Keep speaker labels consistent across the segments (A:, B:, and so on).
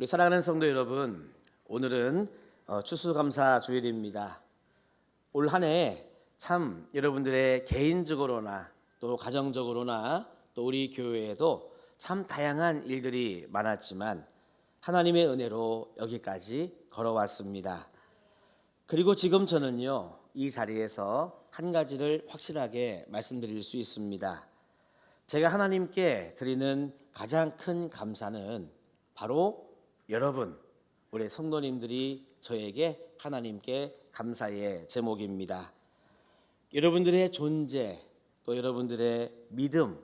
A: 우리 사랑하는 성도 여러분, 오늘은 추수감사 주일입니다. 올 한 해 참 여러분들의 개인적으로나 또 가정적으로나 또 우리 교회에도 참 다양한 일들이 많았지만 하나님의 은혜로 여기까지 걸어왔습니다. 그리고 지금 저는요, 이 자리에서 한 가지를 확실하게 말씀드릴 수 있습니다. 제가 하나님께 드리는 가장 큰 감사는 바로 여러분, 우리 성도님들이 저에게 하나님께 감사의 제목입니다. 여러분들의 존재, 또 여러분들의 믿음,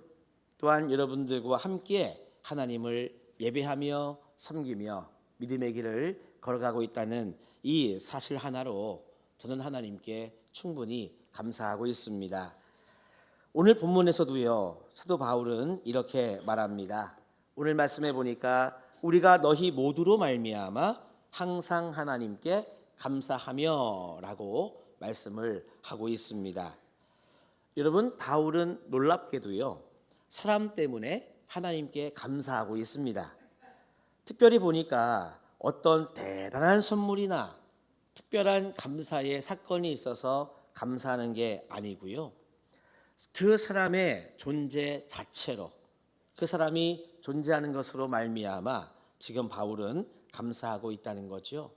A: 또한 여러분들과 함께 하나님을 예배하며 섬기며 믿음의 길을 걸어가고 있다는 이 사실 하나로 저는 하나님께 충분히 감사하고 있습니다. 오늘 본문에서도요, 사도 바울은 이렇게 말합니다. 오늘 말씀해 보니까 우리가 너희 모두로 말미암아 항상 하나님께 감사하며 라고 말씀을 하고 있습니다. 여러분, 바울은 놀랍게도요, 사람 때문에 하나님께 감사하고 있습니다. 특별히 보니까 어떤 대단한 선물이나 특별한 감사의 사건이 있어서 감사하는 게 아니고요, 그 사람의 존재 자체로, 그 사람이 존재하는 것으로 말미암아 지금 바울은 감사하고 있다는 거죠.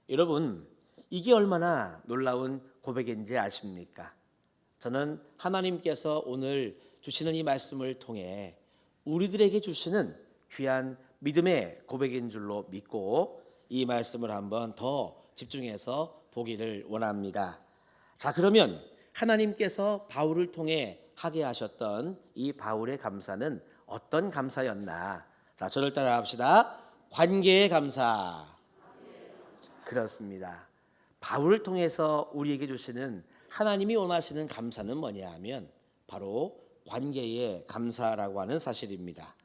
A: 여러분, 이게 얼마나 놀라운 고백인지 아십니까? 저는 하나님께서 오늘 주시는 이 말씀을 통해 우리들에게 주시는 귀한 믿음의 고백인 줄로 믿고 이 말씀을 한번 더 집중해서 보기를 원합니다. 자, 그러면 하나님께서 바울을 통해 하게 하셨던 이 바울의 감사는 어떤 감사였나? 자, 저를 따라 합시다. 관계의 감사. 그렇습니다. 바울을 통해서 우리에게 주시는 하나님이 원하시는 감사는 뭐냐 하면 바로 관계의 감사라고 하는 사실입니다.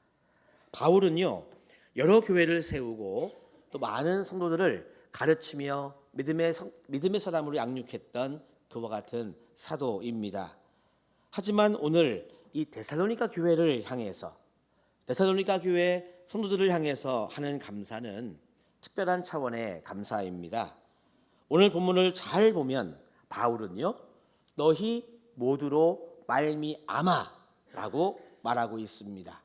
A: 바울은요, 여러 교회를 세우고 또 많은 성도들을 가르치며 믿음의 사람으로 양육했던 그와 같은 사도입니다. 하지만 오늘 이 데살로니가 교회를 향해서, 데살로니가 교회 성도들을 향해서 하는 감사는 특별한 차원의 감사입니다. 오늘 본문을 잘 보면 바울은요, 너희 모두로 말미암아라고 말하고 있습니다.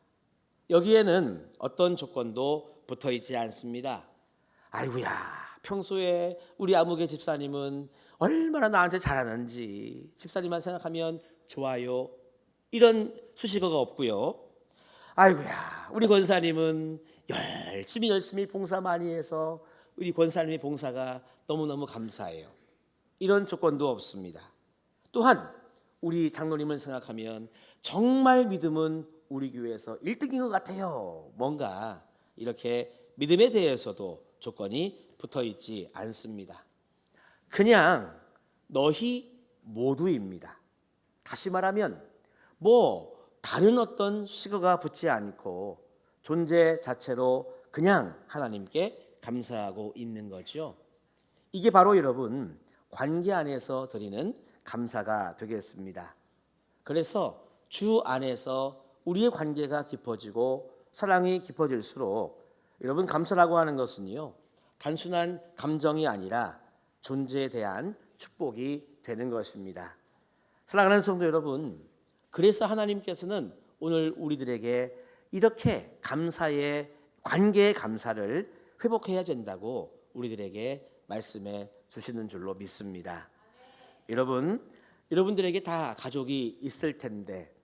A: 여기에는 어떤 조건도 붙어 있지 않습니다. 아이고야, 평소에 우리 아무개 집사님은 얼마나 나한테 잘하는지 집사님만 생각하면 좋아요, 이런 수식어가 없고요. 아이고야, 우리 권사님은 열심히 봉사 많이 해서 우리 권사님의 봉사가 너무너무 감사해요, 이런 조건도 없습니다. 또한 우리 장로님을 생각하면 정말 믿음은 우리 교회에서 1등인 것 같아요, 뭔가 이렇게 믿음에 대해서도 조건이 붙어 있지 않습니다. 그냥 너희 모두입니다. 다시 말하면 다른 어떤 수식어가 붙지 않고 존재 자체로 그냥 하나님께 감사하고 있는 거죠. 이게 바로 여러분 관계 안에서 드리는 감사가 되겠습니다. 그래서 주 안에서 우리의 관계가 깊어지고 사랑이 깊어질수록 여러분 감사라고 하는 것은요, 단순한 감정이 아니라 존재에 대한 축복이 되는 것입니다. 사랑하는 성도 여러분, 그래서 하나님께서는 오늘 우리들에게 이렇게 감사의 관계의 감사를 회복해야 된다고 우리들에게 말씀해 주시는 줄로 믿습니다. 여러분들에게 다 가족이 있을 텐데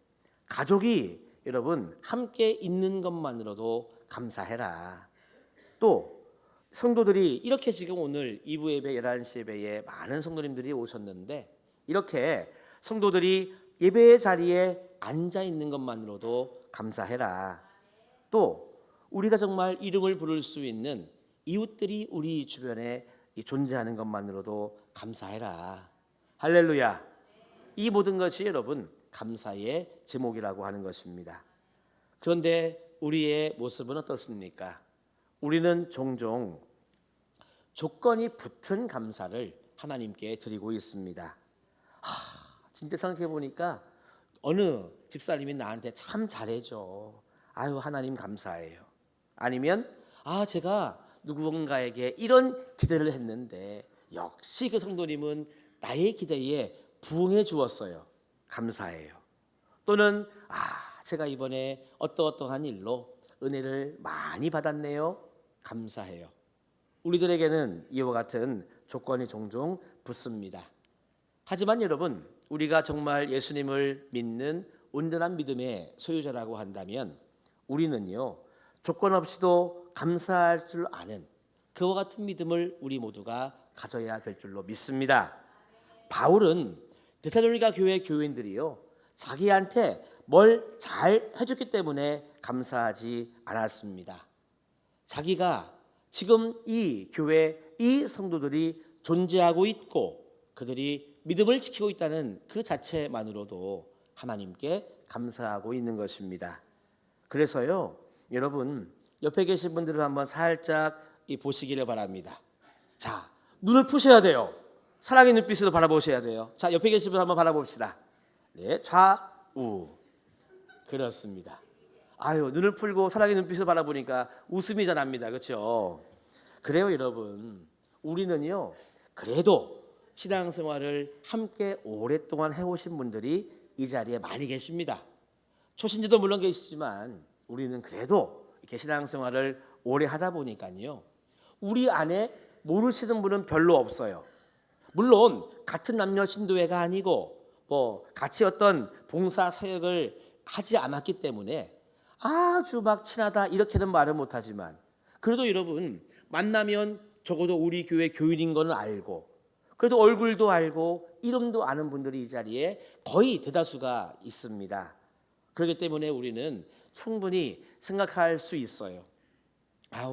A: 가족이 여러분 함께 있는 것만으로도 감사해라. 또 성도들이 이렇게 지금 오늘 2부 예배 11시 예배에 많은 성도님들이 오셨는데 이렇게 성도들이 예배의 자리에 앉아 있는 것만으로도 감사해라. 또 우리가 정말 이름을 부를 수 있는 이웃들이 우리 주변에 존재하는 것만으로도 감사해라. 할렐루야. 이 모든 것이 여러분 감사의 제목이라고 하는 것입니다. 그런데 우리의 모습은 어떻습니까? 우리는 종종 조건이 붙은 감사를 하나님께 드리고 있습니다. 진짜 생각해 보니까 어느 집사님이 나한테 참 잘해줘. 아유, 하나님 감사해요. 아니면 제가 누군가에게 이런 기대를 했는데 역시 그 성도님은 나의 기대에 부응해 주었어요. 감사해요. 또는 제가 이번에 어떠어떠한 일로 은혜를 많이 받았네요. 감사해요. 우리들에게는 이와 같은 조건이 종종 붙습니다. 하지만 여러분, 우리가 정말 예수님을 믿는 온전한 믿음의 소유자라고 한다면 우리는요, 조건 없이도 감사할 줄 아는 그와 같은 믿음을 우리 모두가 가져야 될 줄로 믿습니다. 바울은 데살로니가 교회 교인들이요, 자기한테 뭘 잘 해줬기 때문에 감사하지 않았습니다. 자기가 지금 이 교회, 이 성도들이 존재하고 있고 그들이 믿음을 지키고 있다는 그 자체만으로도 하나님께 감사하고 있는 것입니다. 그래서요, 여러분 옆에 계신 분들을 한번 살짝 보시기를 바랍니다. 자, 눈을 푸셔야 돼요. 사랑의 눈빛으로 바라보셔야 돼요. 자, 옆에 계신 분 한번 바라봅시다. 네, 좌우. 그렇습니다. 눈을 풀고 사랑의 눈빛을 바라보니까 웃음이 잘 납니다. 그렇죠? 그래요, 여러분. 우리는요, 그래도 신앙생활을 함께 오랫동안 해오신 분들이 이 자리에 많이 계십니다. 초신자도 물론 계시지만 우리는 그래도 이렇게 신앙생활을 오래 하다 보니까요, 우리 안에 모르시는 분은 별로 없어요. 물론 같은 남녀 신도회가 아니고 같이 어떤 봉사 사역을 하지 않았기 때문에 아주 막 친하다 이렇게는 말을 못하지만 그래도 여러분 만나면 적어도 우리 교회 교인인 건 알고 그래도 얼굴도 알고 이름도 아는 분들이 이 자리에 거의 대다수가 있습니다. 그렇기 때문에 우리는 충분히 생각할 수 있어요.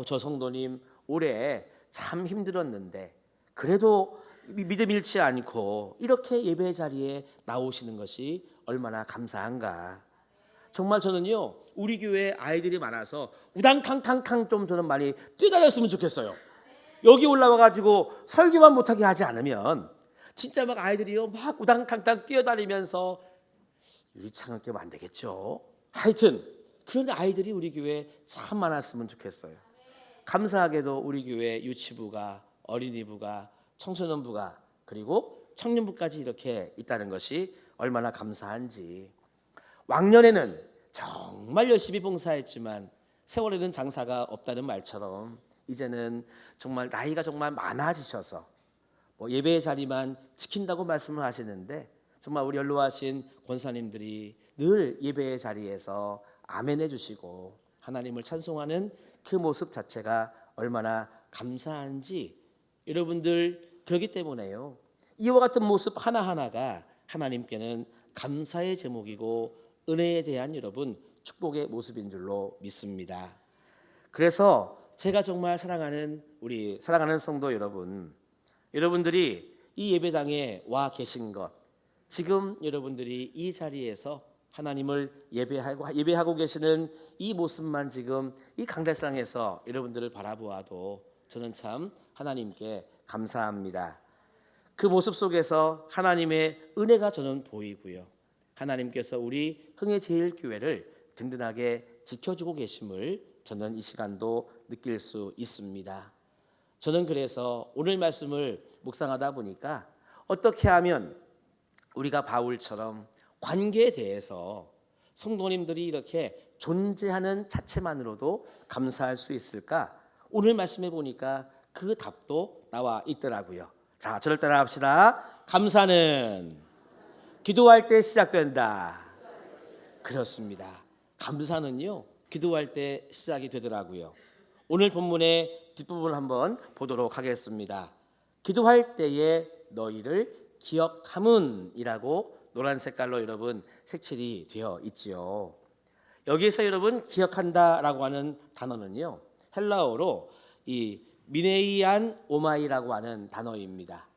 A: 저 성도님 올해 참 힘들었는데 그래도 믿음 잃지 않고 이렇게 예배 자리에 나오시는 것이 얼마나 감사한가. 정말 저는요, 우리 교회에 아이들이 많아서 우당탕탕탕 좀 저는 많이 뛰어다녔으면 좋겠어요. 여기 올라와가지고 설교만 못하게 하지 않으면 진짜 막 아이들이요 막 우당탕탕 뛰어다니면서 유리창을 깨면 안 되겠죠. 하여튼 그런 아이들이 우리 교회에 참 많았으면 좋겠어요. 감사하게도 우리 교회 유치부가, 어린이부가, 청소년부가 그리고 청년부까지 이렇게 있다는 것이 얼마나 감사한지. 왕년에는 정말 열심히 봉사했지만 세월에는 장사가 없다는 말처럼 이제는 정말 나이가 정말 많아지셔서 예배의 자리만 지킨다고 말씀을 하시는데 정말 우리 연로하신 권사님들이 늘 예배의 자리에서 아멘 해주시고 하나님을 찬송하는 그 모습 자체가 얼마나 감사한지 여러분들 그렇기 때문에요. 이와 같은 모습 하나하나가 하나님께는 감사의 제목이고 은혜에 대한 여러분 축복의 모습인 줄로 믿습니다. 그래서 제가 정말 사랑하는 우리 사랑하는 성도 여러분, 여러분들이 이 예배당에 와 계신 것, 지금 여러분들이 이 자리에서 하나님을 예배하고 계시는 이 모습만 지금 이 강달상에서 여러분들을 바라보아도 저는 참 하나님께 감사합니다. 그 모습 속에서 하나님의 은혜가 저는 보이고요. 하나님께서 우리 흥해제일교회를 든든하게 지켜주고 계심을 저는 이 시간도 느낄 수 있습니다. 저는 그래서 오늘 말씀을 묵상하다 보니까 어떻게 하면 우리가 바울처럼 관계에 대해서 성도님들이 이렇게 존재하는 자체만으로도 감사할 수 있을까? 오늘 말씀해 보니까 그 답도 나와 있더라고요. 자, 저를 따라 합시다. 감사는 기도할 때 시작된다. 그렇습니다. 감사는요, 기도할 때 시작이 되더라고요. 오늘 본문의 뒷부분을 한번 보도록 하겠습니다. 기도할 때에 너희를 기억함은이라고 노란 색깔로 여러분 색칠이 되어 있지요. 여기에서 여러분 기억한다라고 하는 단어는요, 헬라어로 이 미네이안 오마이라고 하는 단어입니다.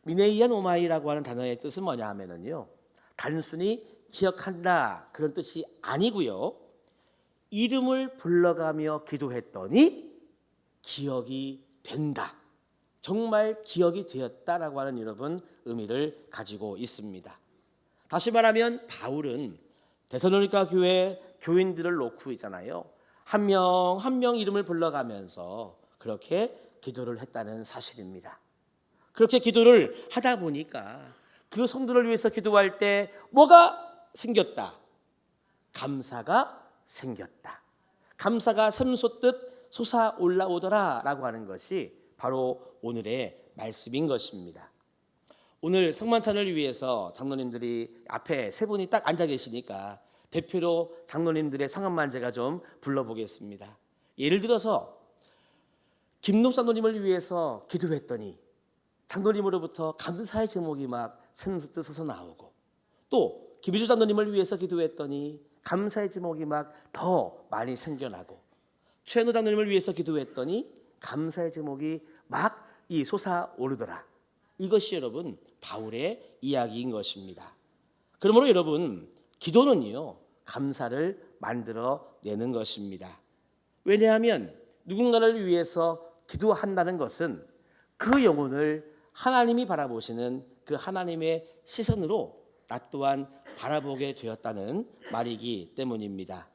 A: 미네이안 오마이라고 하는 단어의 뜻은 뭐냐 하면은요, 단순히 기억한다 그런 뜻이 아니고요, 이름을 불러가며 기도했더니 기억이 된다, 정말 기억이 되었다라고 하는 여러분 의미를 가지고 있습니다. 다시 말하면 바울은 데살로니가 교회 교인들을 놓고 있잖아요, 한 명 한 명 이름을 불러가면서 그렇게 기도를 했다는 사실입니다. 그렇게 기도를 하다 보니까 그 성도를 위해서 기도할 때 뭐가 생겼다? 감사가 생겼다. 감사가 샘솟듯 솟아 올라오더라 라고 하는 것이 바로 오늘의 말씀인 것입니다. 오늘 성만찬을 위해서 장로님들이 앞에 세 분이 딱 앉아 계시니까 대표로 장로님들의 성함만제가 좀 불러보겠습니다. 예를 들어서 김놈 장로님을 위해서 기도했더니 장로님으로부터 감사의 제목이 막 샘솟듯 솟아 나오고, 또 김희주 장로님을 위해서 기도했더니 감사의 제목이 막 더 많이 생겨나고, 최현우 장로님을 위해서 기도했더니 감사의 제목이 막 이 솟아오르더라. 이것이 여러분 바울의 이야기인 것입니다. 그러므로 여러분 기도는요 감사를 만들어내는 것입니다. 왜냐하면 누군가를 위해서 기도한다는 것은 그 영혼을 하나님이 바라보시는 그 하나님의 시선으로 나 또한 바라보게 되었다는 말이기 때문입니다.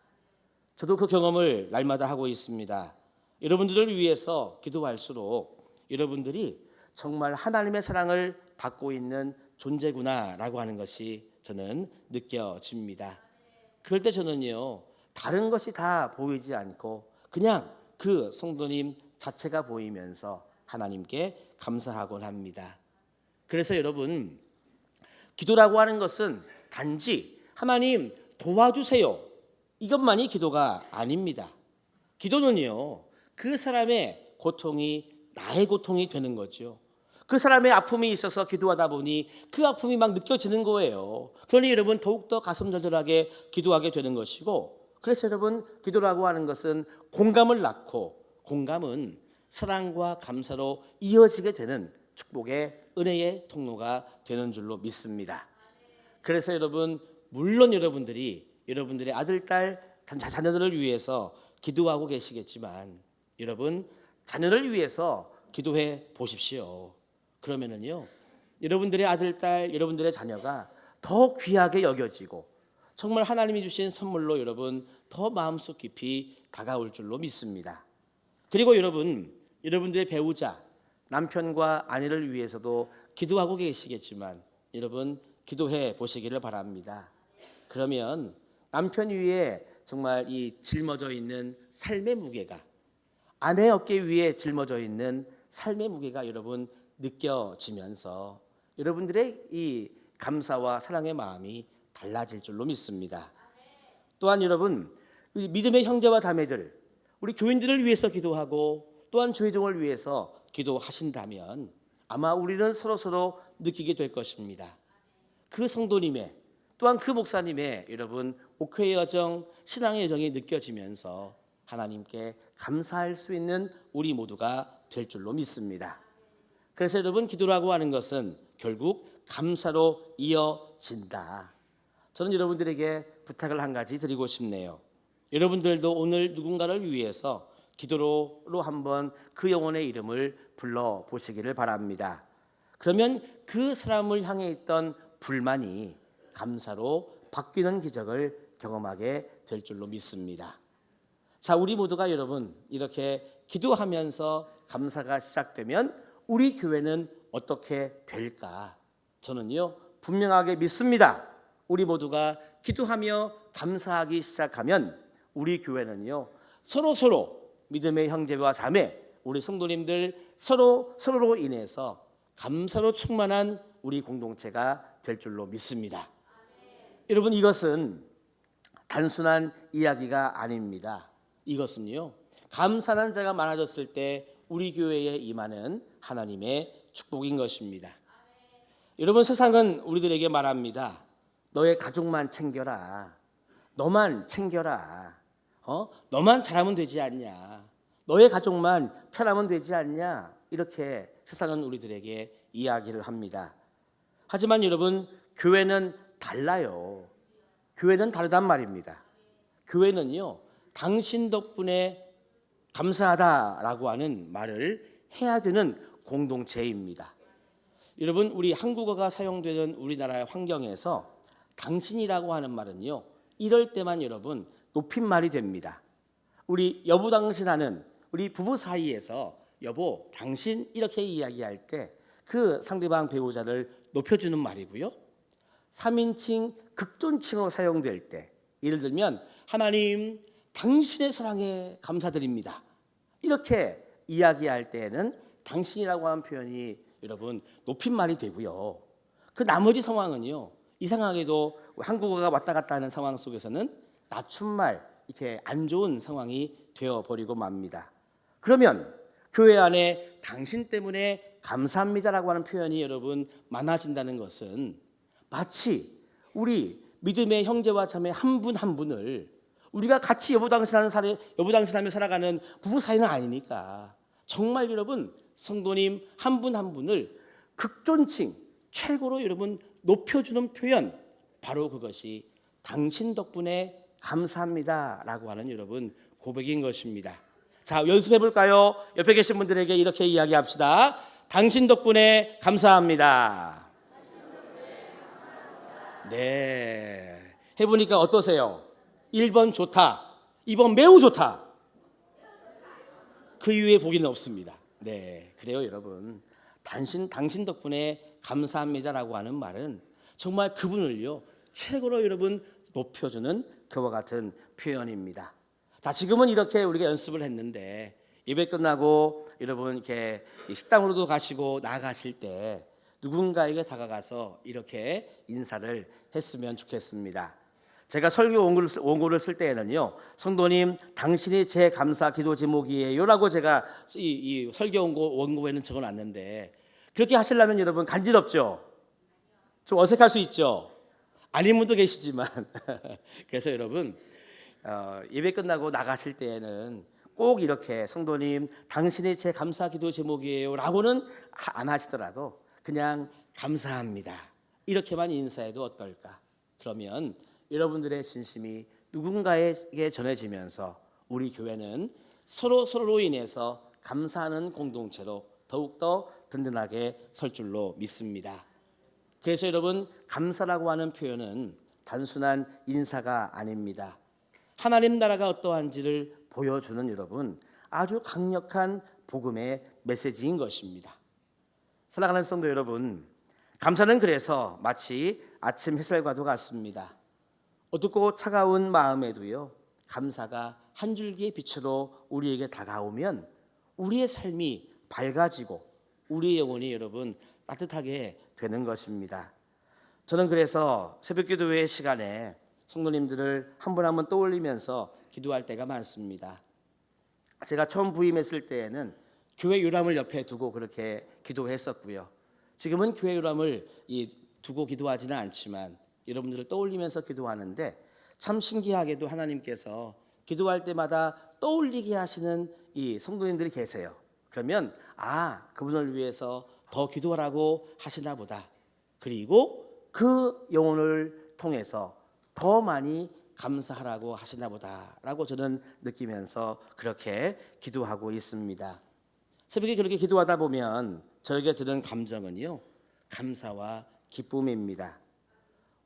A: 저도 그 경험을 날마다 하고 있습니다. 여러분들을 위해서 기도할수록 여러분들이 정말 하나님의 사랑을 받고 있는 존재구나라고 하는 것이 저는 느껴집니다. 그럴 때 저는요 다른 것이 다 보이지 않고 그냥 그 성도님 자체가 보이면서 하나님께 감사하곤 합니다. 그래서 여러분 기도라고 하는 것은 단지 하나님 도와주세요 이것만이 기도가 아닙니다. 기도는요 그 사람의 고통이 나의 고통이 되는 거죠. 그 사람의 아픔이 있어서 기도하다 보니 그 아픔이 막 느껴지는 거예요. 그러니 여러분 더욱더 가슴 절절하게 기도하게 되는 것이고, 그래서 여러분 기도라고 하는 것은 공감을 낳고, 공감은 사랑과 감사로 이어지게 되는 축복의 은혜의 통로가 되는 줄로 믿습니다. 그래서 여러분 물론 여러분들이 여러분들의 아들, 딸, 자녀들을 위해서 기도하고 계시겠지만 여러분 자녀를 위해서 기도해 보십시오. 그러면은요 여러분들의 아들, 딸, 여러분들의 자녀가 더 귀하게 여겨지고 정말 하나님이 주신 선물로 여러분 더 마음속 깊이 다가올 줄로 믿습니다. 그리고 여러분 여러분들의 배우자, 남편과 아내를 위해서도 기도하고 계시겠지만 여러분 기도해 보시기를 바랍니다. 그러면 남편 위에 정말 이 짊어져 있는 삶의 무게가, 아내 어깨 위에 짊어져 있는 삶의 무게가 여러분 느껴지면서 여러분들의 이 감사와 사랑의 마음이 달라질 줄로 믿습니다. 또한 여러분 믿음의 형제와 자매들, 우리 교인들을 위해서 기도하고 또한 조회종을 위해서 기도하신다면 아마 우리는 서로 느끼게 될 것입니다. 그 성도님의 또한 그 목사님의 여러분 옥회의 여정, 신앙의 여정이 느껴지면서 하나님께 감사할 수 있는 우리 모두가 될 줄로 믿습니다. 그래서 여러분 기도라고 하는 것은 결국 감사로 이어진다. 저는 여러분들에게 부탁을 한 가지 드리고 싶네요. 여러분들도 오늘 누군가를 위해서 기도로 한번 그 영혼의 이름을 불러보시기를 바랍니다. 그러면 그 사람을 향해 있던 불만이 감사로 바뀌는 기적을 경험하게 될 줄로 믿습니다. 자, 우리 모두가 여러분 이렇게 기도하면서 감사가 시작되면 우리 교회는 어떻게 될까? 저는요 분명하게 믿습니다. 우리 모두가 기도하며 감사하기 시작하면 우리 교회는요 서로 믿음의 형제와 자매, 우리 성도님들 서로로 인해서 감사로 충만한 우리 공동체가 될 줄로 믿습니다. 여러분 이것은 단순한 이야기가 아닙니다. 이것은요 감사하는 자가 많아졌을 때 우리 교회에 임하는 하나님의 축복인 것입니다. 여러분 세상은 우리들에게 말합니다. 너의 가족만 챙겨라. 너만 챙겨라. 너만 잘하면 되지 않냐. 너의 가족만 편하면 되지 않냐. 이렇게 세상은 우리들에게 이야기를 합니다. 하지만 여러분 교회는 달라요. 교회는 다르단 말입니다. 교회는요 당신 덕분에 감사하다라고 하는 말을 해야 되는 공동체입니다. 여러분 우리 한국어가 사용되는 우리나라의 환경에서 당신이라고 하는 말은요 이럴 때만 여러분 높임말이 됩니다. 우리 여보 당신하는 우리 부부 사이에서 여보 당신 이렇게 이야기할 때 그 상대방 배우자를 높여주는 말이고요. 3인칭 극존칭으로 사용될 때 예를 들면 하나님 당신의 사랑에 감사드립니다 이렇게 이야기할 때에는 당신이라고 하는 표현이 여러분 높임말이 되고요. 그 나머지 상황은요, 이상하게도 한국어가 왔다 갔다 하는 상황 속에서는 낮춤말, 이렇게 안 좋은 상황이 되어버리고 맙니다. 그러면 교회 안에 당신 때문에 감사합니다라고 하는 표현이 여러분 많아진다는 것은 마치 우리 믿음의 형제와 자매 한 분 한 분을 우리가 같이 여부당신하며 살아가는 부부 사이는 아니니까 정말 여러분 성도님 한 분 한 분을 극존칭 최고로 여러분 높여주는 표현, 바로 그것이 당신 덕분에 감사합니다라고 하는 여러분 고백인 것입니다. 자, 연습해 볼까요? 옆에 계신 분들에게 이렇게 이야기합시다. 당신 덕분에 감사합니다. 네, 해보니까 어떠세요? 1번 좋다, 2번 매우 좋다. 그 이후에 보기는 없습니다. 네, 그래요 여러분. 당신 덕분에 감사합니다라고 하는 말은 정말 그분을요 최고로 여러분 높여주는 그와 같은 표현입니다. 자, 지금은 이렇게 우리가 연습을 했는데 예배 끝나고 여러분 이렇게 식당으로도 가시고 나가실 때 누군가에게 다가가서 이렇게 인사를 했으면 좋겠습니다. 제가 설교 원고를 쓸 때에는요, 성도님 당신이 제 감사 기도 제목이에요 라고 제가 이 설교 원고에는 적어놨는데, 그렇게 하시려면 여러분 간지럽죠? 좀 어색할 수 있죠? 아닌 분도 계시지만 그래서 여러분 예배 끝나고 나가실 때에는 꼭 이렇게 성도님 당신이 제 감사 기도 제목이에요 라고는 안 하시더라도 그냥 감사합니다 이렇게만 인사해도 어떨까? 그러면 여러분들의 진심이 누군가에게 전해지면서 우리 교회는 서로로 인해서 감사하는 공동체로 더욱더 든든하게 설 줄로 믿습니다. 그래서 여러분 감사라고 하는 표현은 단순한 인사가 아닙니다. 하나님 나라가 어떠한지를 보여주는 여러분 아주 강력한 복음의 메시지인 것입니다. 사랑하는 성도 여러분, 감사는 그래서 마치 아침 햇살과도 같습니다. 어둡고 차가운 마음에도요 감사가 한 줄기의 빛으로 우리에게 다가오면 우리의 삶이 밝아지고 우리의 영혼이 여러분 따뜻하게 되는 것입니다. 저는 그래서 새벽기도회 시간에 성도님들을 한 분 한 분 떠올리면서 기도할 때가 많습니다. 제가 처음 부임했을 때에는 교회 유람을 옆에 두고 그렇게 기도했었고요. 지금은 교회 유람을 두고 기도하지는 않지만 여러분들을 떠올리면서 기도하는데 참 신기하게도 하나님께서 기도할 때마다 떠올리게 하시는 이 성도님들이 계세요. 그러면 그분을 위해서 더 기도하라고 하시나 보다. 그리고 그 영혼을 통해서 더 많이 감사하라고 하시나 보다라고 저는 느끼면서 그렇게 기도하고 있습니다. 새벽에 그렇게 기도하다 보면 저에게 드는 감정은요 감사와 기쁨입니다.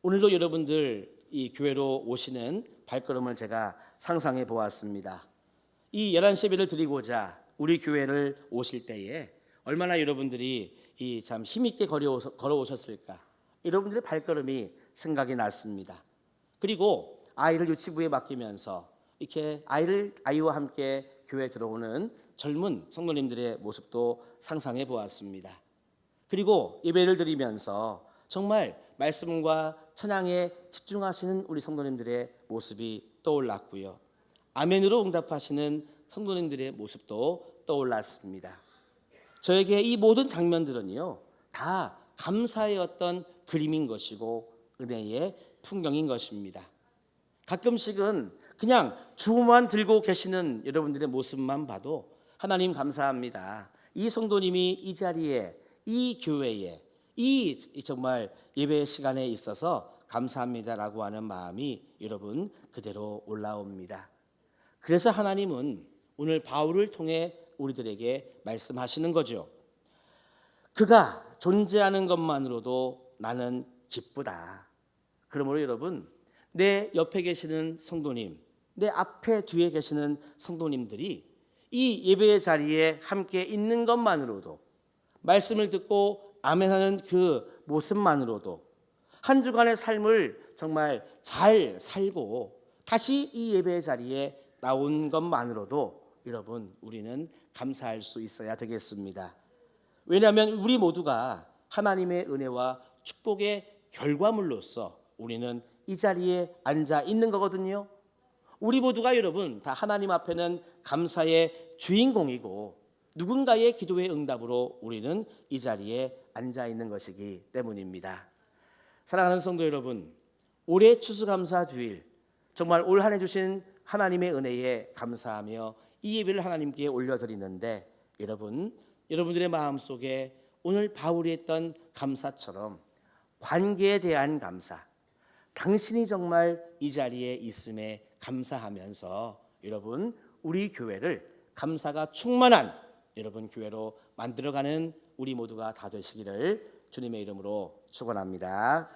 A: 오늘도 여러분들 이 교회로 오시는 발걸음을 제가 상상해 보았습니다. 이 11시 예배를 드리고자 우리 교회를 오실 때에 얼마나 여러분들이 참 힘있게 걸어오셨을까. 여러분들의 발걸음이 생각이 났습니다. 그리고 아이를 유치부에 맡기면서 이렇게 아이와 함께 교회에 들어오는 젊은 성도님들의 모습도 상상해 보았습니다. 그리고 예배를 드리면서 정말 말씀과 찬양에 집중하시는 우리 성도님들의 모습이 떠올랐고요. 아멘으로 응답하시는 성도님들의 모습도 떠올랐습니다. 저에게 이 모든 장면들은요 다 감사의 어떤 그림인 것이고 은혜의 풍경인 것입니다. 가끔씩은 그냥 주만 들고 계시는 여러분들의 모습만 봐도 하나님 감사합니다. 이 성도님이 이 자리에 이 교회에 이 정말 예배 시간에 있어서 감사합니다라고 하는 마음이 여러분 그대로 올라옵니다. 그래서 하나님은 오늘 바울을 통해 우리들에게 말씀하시는 거죠. 그가 존재하는 것만으로도 나는 기쁘다. 그러므로 여러분 내 옆에 계시는 성도님, 내 앞에 뒤에 계시는 성도님들이 이 예배의 자리에 함께 있는 것만으로도, 말씀을 듣고 아멘하는 그 모습만으로도 한 주간의 삶을 정말 잘 살고 다시 이 예배의 자리에 나온 것만으로도 여러분 우리는 감사할 수 있어야 되겠습니다. 왜냐하면 우리 모두가 하나님의 은혜와 축복의 결과물로서 우리는 이 자리에 앉아 있는 거거든요. 우리 모두가 여러분 다 하나님 앞에는 감사의 주인공이고 누군가의 기도의 응답으로 우리는 이 자리에 앉아 있는 것이기 때문입니다. 사랑하는 성도 여러분, 올해 추수감사 주일 정말 올 한 해 주신 하나님의 은혜에 감사하며 이 예배를 하나님께 올려드리는데 여러분들의 마음속에 오늘 바울이 했던 감사처럼 관계에 대한 감사, 당신이 정말 이 자리에 있음에 감사하면서 여러분 우리 교회를 감사가 충만한 여러분 교회로 만들어가는 우리 모두가 다 되시기를 주님의 이름으로 축원합니다.